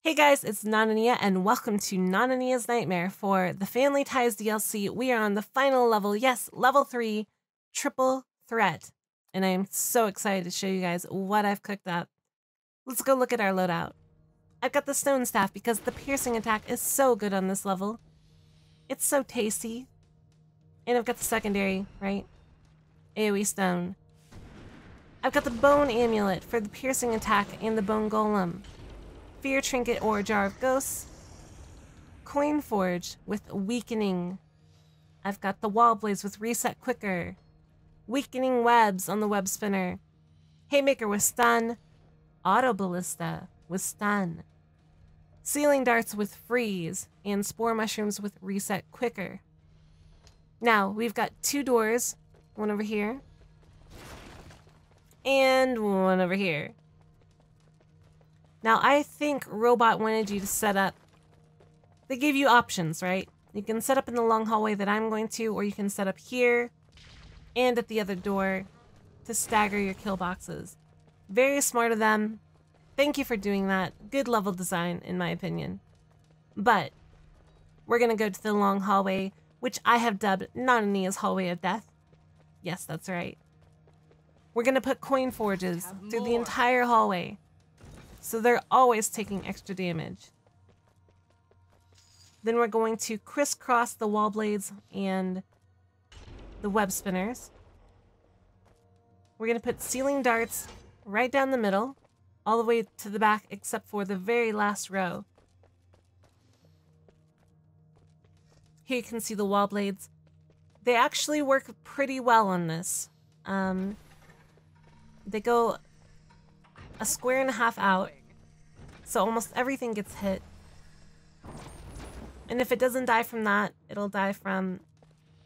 Hey guys, it's Nananea and welcome to Nananea's Nightmare. For the Family Ties DLC, we are on the final level, yes, level 3, Triple Threat. And I am so excited to show you guys what I've cooked up. Let's go look at our loadout. I've got the stone staff because the piercing attack is so good on this level. It's so tasty. And I've got the secondary, right? AoE stone. I've got the bone amulet for the piercing attack and the bone golem. Fear trinket or jar of ghosts. Coin forge with weakening. I've got the wall blades with reset quicker. Weakening webs on the web spinner. Haymaker with stun. Auto ballista with stun. Ceiling darts with freeze and spore mushrooms with reset quicker. Now we've got 2 doors, one over here and one over here. Now, I think Robot wanted you to set up, they gave you options, right? You can set up in the long hallway that I'm going to, or you can set up here and at the other door to stagger your kill boxes. Very smart of them. Thank you for doing that. Good level design, in my opinion. But we're going to go to the long hallway, which I have dubbed Nananea's Hallway of Death. Yes, that's right. We're going to put coin forges through the entire hallway, so they're always taking extra damage. Then we're going to crisscross the wall blades and the web spinners. We're going to put ceiling darts right down the middle, all the way to the back except for the very last row. Here you can see the wall blades. They actually work pretty well on this. They go a square and a half out, so almost everything gets hit. And if it doesn't die from that, it'll die from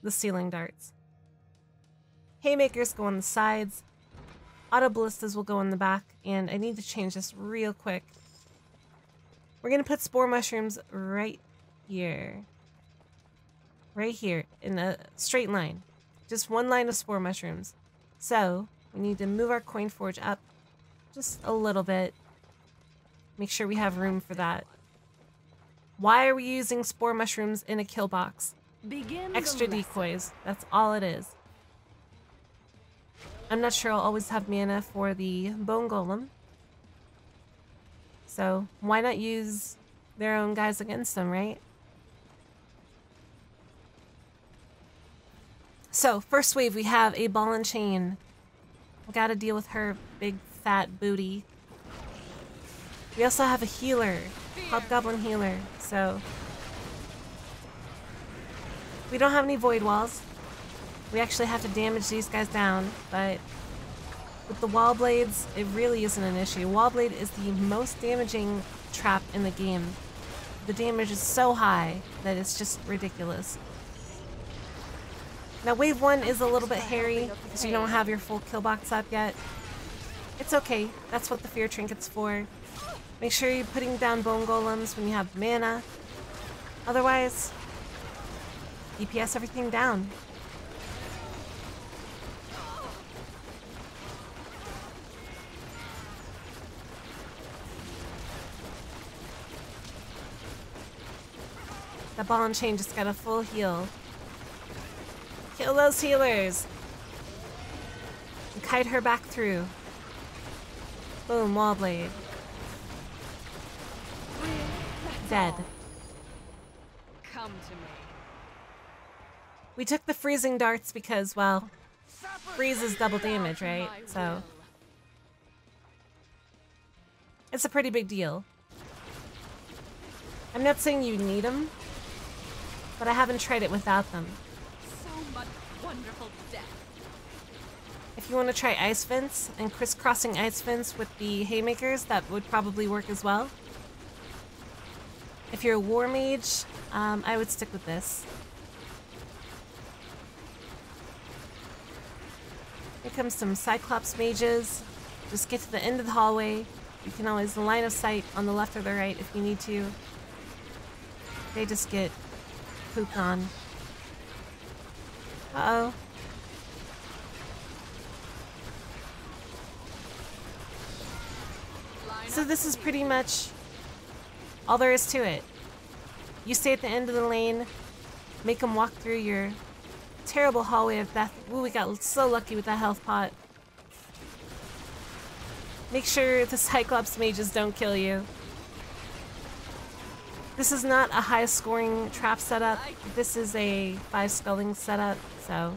the ceiling darts. Haymakers go on the sides, auto ballistas will go in the back, and I need to change this real quick. We're gonna put spore mushrooms right here. Right here, in a straight line. Just one line of spore mushrooms. So, we need to move our coin forge up just a little bit. Make sure we have room for that. Why are we using spore mushrooms in a kill box? Extra decoys. That's all it is. I'm not sure I'll always have mana for the bone golem. So why not use their own guys against them, right? So first wave, we have a ball and chain. We gotta deal with her big fat booty. We also have a healer, Hobgoblin healer, so we don't have any void walls. We actually have to damage these guys down, but with the wall blades, it really isn't an issue. Wall blade is the most damaging trap in the game. The damage is so high that it's just ridiculous. Now wave 1 is a little bit hairy because you don't have your full kill box up yet. It's okay, that's what the fear trinket's for. Make sure you're putting down bone golems when you have mana. Otherwise, DPS everything down. That ball and chain just got a full heal. Kill those healers! And kite her back through. Boom, wall blade. Dead. Come to me. We took the freezing darts because, well, freeze is double damage, right? So it's a pretty big deal. I'm not saying you need them, but I haven't tried it without them. So much wonderful death. If you want to try ice fence and crisscrossing ice fence with the haymakers, that would probably work as well. If you're a war mage, I would stick with this. Here comes some Cyclops mages. Just get to the end of the hallway. You can always line of sight on the left or the right if you need to. They just get pooped on. Uh-oh. So this is pretty much All there is to it. You stay at the end of the lane, make them walk through your terrible hallway of death. Ooh, we got so lucky with that health pot. Make sure the Cyclops mages don't kill you. This is not a high scoring trap setup. This is a 5 sculling setup, so.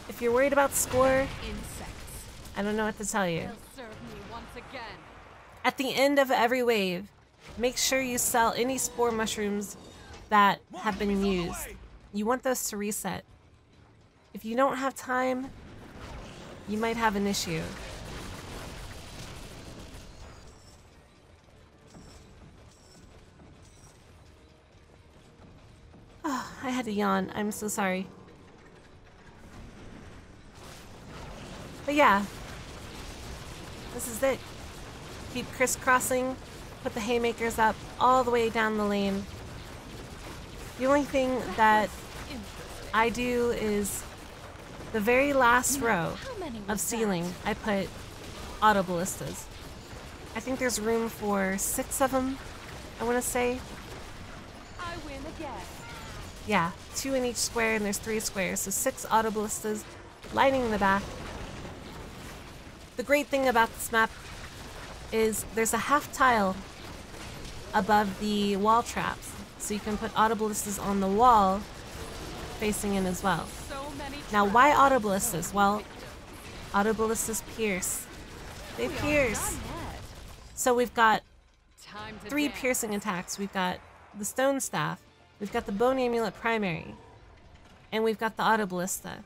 If you're worried about score, I don't know what to tell you. They'll serve me once again. At the end of every wave, make sure you sell any spore mushrooms that have been used. You want those to reset. If you don't have time, you might have an issue. Oh, I had to yawn. I'm so sorry. But yeah, this is it. Keep crisscrossing, put the haymakers up all the way down the lane. The only thing that I do is the very last row of ceiling, I put auto ballistas. I think there's room for 6 of them, I want to say. I win again. Yeah, 2 in each square, and there's 3 squares, so 6 auto ballistas lining the back. The great thing about this map is there's a half tile above the wall traps, so you can put auto ballistas on the wall facing in as well. Now, why auto ballistas? Well, auto ballistas pierce. They pierce. So we've got 3 piercing attacks. We've got the stone staff, we've got the bone amulet primary, and we've got the auto ballista.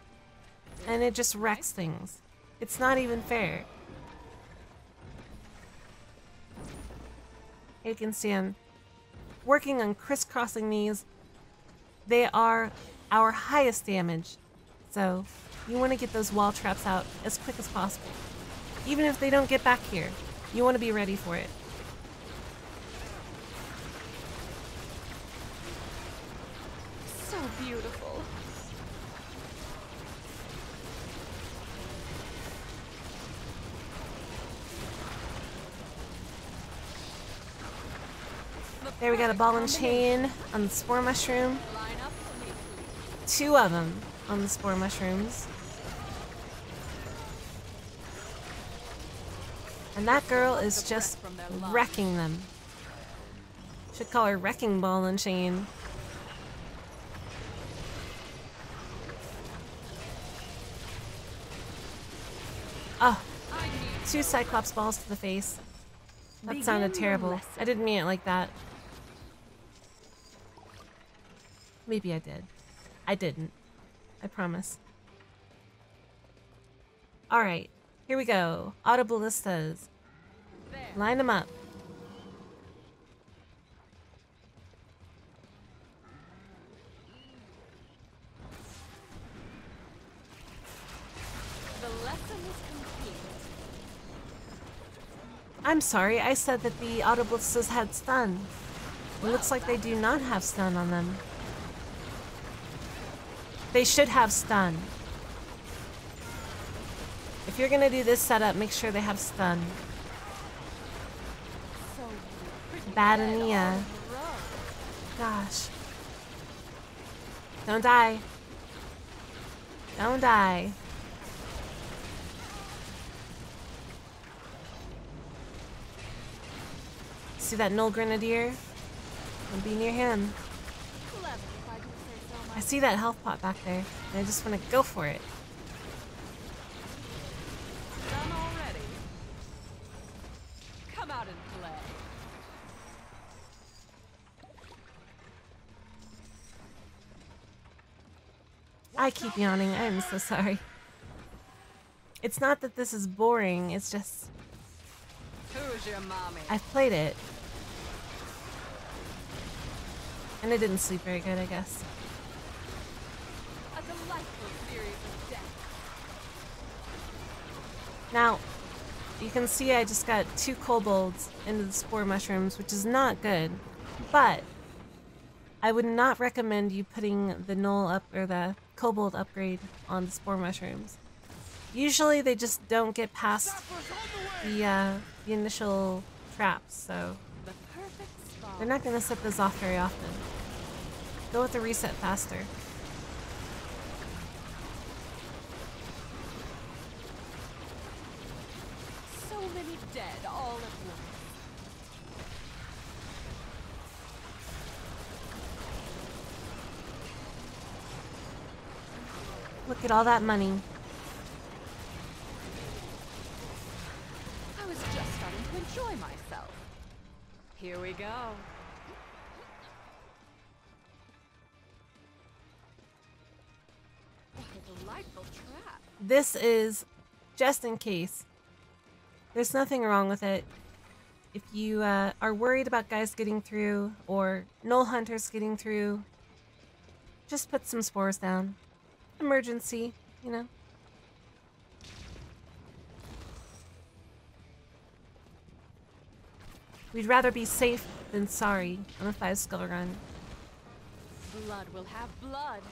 And it just wrecks things. It's not even fair. You can see I'm working on crisscrossing these. They are our highest damage, so you want to get those wall traps out as quick as possible. Even if they don't get back here, you want to be ready for it. So beautiful. There we got a ball and chain on the spore mushroom. Line up for me, please. 2 of them on the spore mushrooms. And that girl is just wrecking them. Should call her Wrecking Ball and Chain. Oh, 2 Cyclops balls to the face. That sounded terrible. I didn't mean it like that. Maybe I did. I didn't. I promise. Alright, here we go. Auto ballistas. Line them up. The lesson is complete. I'm sorry, I said that the auto ballistas had stun. It looks like they do not have stun on them. They should have stun. If you're gonna do this setup, make sure they have stun. Nananea. Gosh. Don't die. Don't die. See that Null Grenadier? Don't be near him. I see that health pot back there, and I just want to go for it. Done already. Come out and play. I keep yawning. I'm so sorry. It's not that this is boring, it's just Who's your mommy? I've played it. And I didn't sleep very good, I guess. A delightful series of death. Now, you can see I just got 2 kobolds into the spore mushrooms, which is not good. But I would not recommend you putting the null up or the kobold upgrade on the spore mushrooms. Usually they just don't get past the initial traps, so The perfect spot. they're not going to set those off very often. Go with the reset faster. So many dead all at once. Look at all that money. I was just starting to enjoy myself. Here we go. What a delightful trap. This is just in case. There's nothing wrong with it. If you are worried about guys getting through or null hunters getting through, just put some spores down. Emergency, you know. We'd rather be safe than sorry on a 5-skull run. Blood will have blood.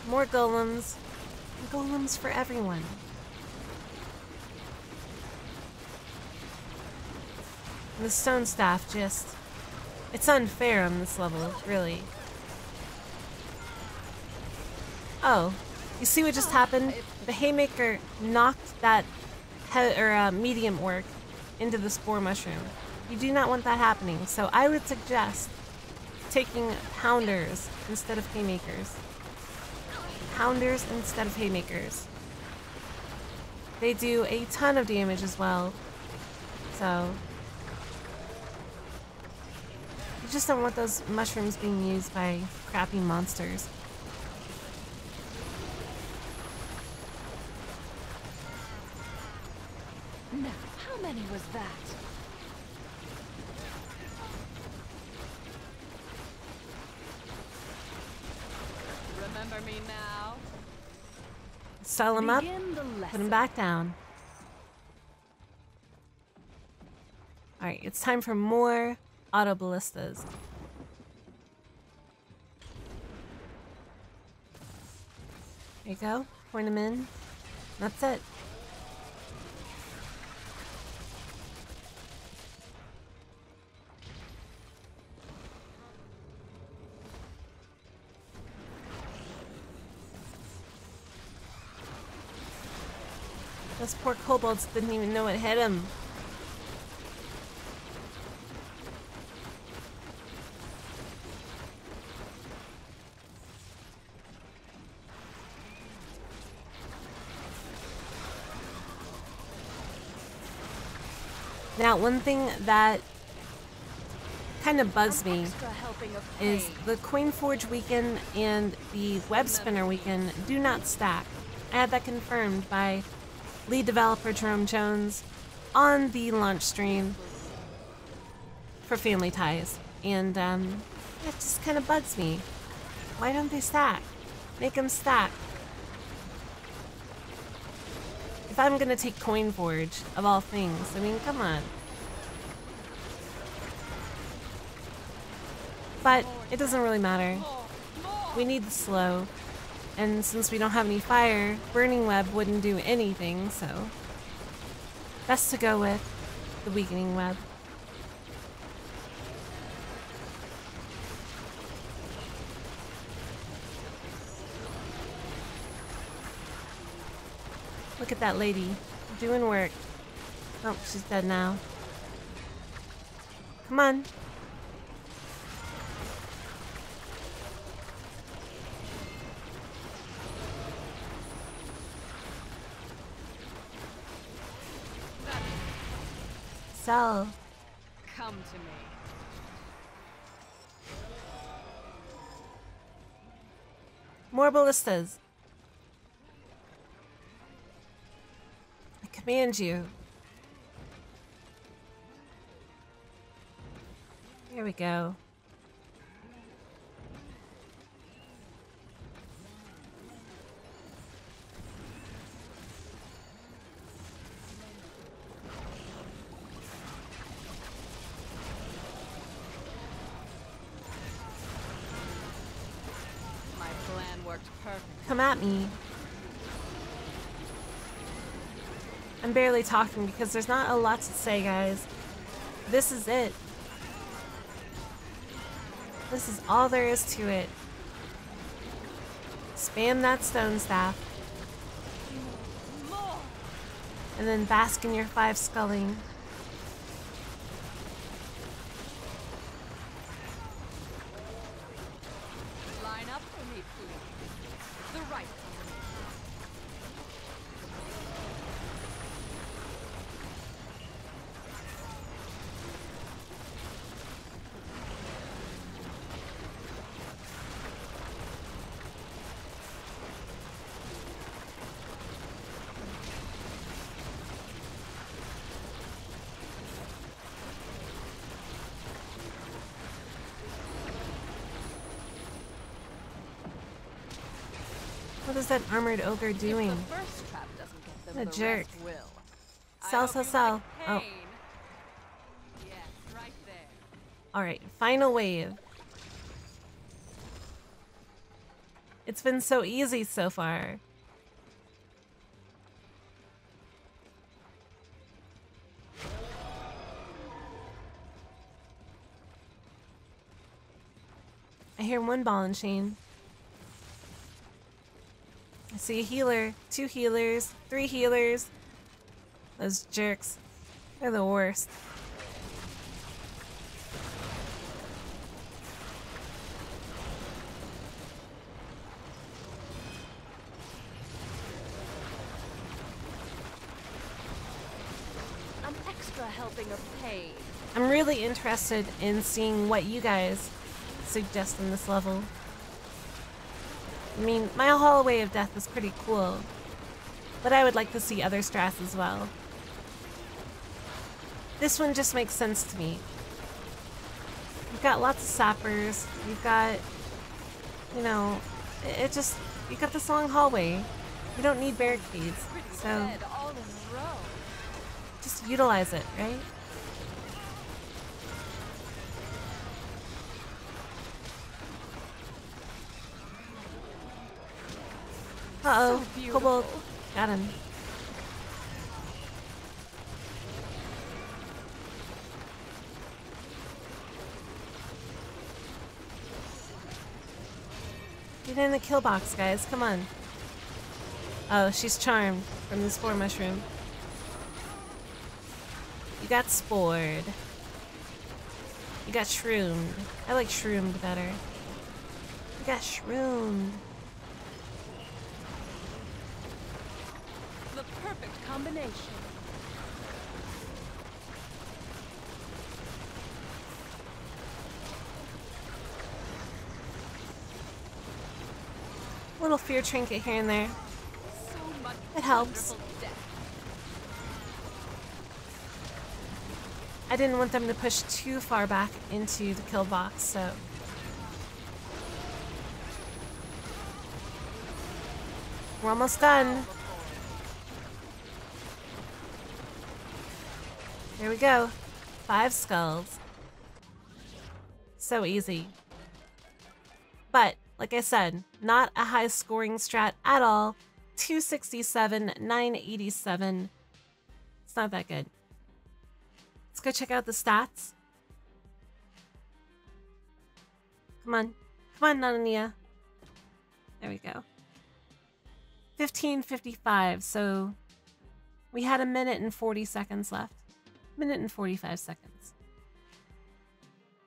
More golems. Golems for everyone. And the stone staff just... It's unfair on this level, really. Oh, you see what just happened? The haymaker knocked that medium orc into the spore mushroom. You do not want that happening, so I would suggest taking pounders instead of haymakers. Pounders instead of haymakers. They do a ton of damage as well, so you just don't want those mushrooms being used by crappy monsters. Now, how many was that? Remember me now? Sell them up, Begin the put lesson. them back down. Alright, it's time for more auto ballistas. There you go. Point them in. That's it. Those poor kobolds didn't even know what hit him. Now, one thing that kind of bugs me Extra helping of is pain. the Coin Forge weekend and the Web Spinner weekend do not stack. I had that confirmed by lead developer Jerome Jones on the launch stream for Family Ties, and it just kind of bugs me. Why don't they stack? Make them stack. If I'm gonna take Coin Forge, of all things, I mean, come on. But it doesn't really matter. We need the slow. And since we don't have any fire, Burning Web wouldn't do anything, so best to go with the Weakening Web. Look at that lady, doing work. Oh, she's dead now. Come on. Sell. Come to me. More ballistas. I command you. Here we go. My plan worked perfect. Come at me. I'm barely talking because there's not a lot to say, guys. This is it. This is all there is to it. Spam that stone staff. And then bask in your 5 sculling. Line up for me, please. The right What is that armored ogre doing? If the first trap doesn't get them, A the jerk. rest will. Sell, sell, sell. Oh, Yes, right there. alright. Final wave. It's been so easy so far. I hear 1 ball and chain. I see a healer, 2 healers, 3 healers. Those jerks. They're the worst. An extra helping of pain. I'm really interested in seeing what you guys suggest in this level. I mean, my hallway of death is pretty cool, but I would like to see other strats as well. This one just makes sense to me. You've got lots of sappers, you've got, you know, it just, you got this long hallway. You don't need barricades, so Dead all in a row. just utilize it, right? Uh-oh, So beautiful. Kobold. Got him. Get in the kill box, guys. Come on. Oh, she's charmed from the spore mushroom. You got spored. You got shroomed. I like shroomed better. You got shroomed. The perfect combination. Little fear trinket here and there. So much It helps. wonderful death. I didn't want them to push too far back into the kill box, so. We're almost done. Here we go. 5 skulls. So easy. But, like I said, not a high scoring strat at all. 267, 987. It's not that good. Let's go check out the stats. Come on. Come on, Nananea. There we go. 15:55, so we had 1 minute and 40 seconds left. 1 minute and 45 seconds.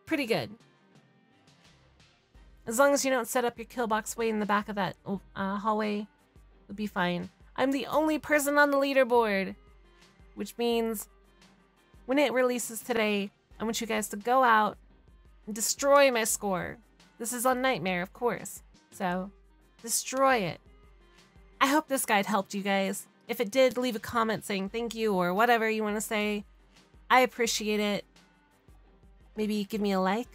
Pretty good. As long as you don't set up your kill box way in the back of that hallway, it'll be fine. I'm the only person on the leaderboard, which means when it releases today, I want you guys to go out and destroy my score. This is on Nightmare, of course, so destroy it. I hope this guide helped you guys. If it did, leave a comment saying thank you or whatever you want to say. I appreciate it. Maybe give me a like,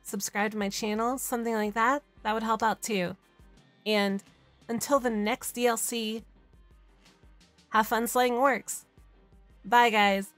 subscribe to my channel, something like that. That would help out too. And until the next DLC, have fun slaying orcs. Bye, guys.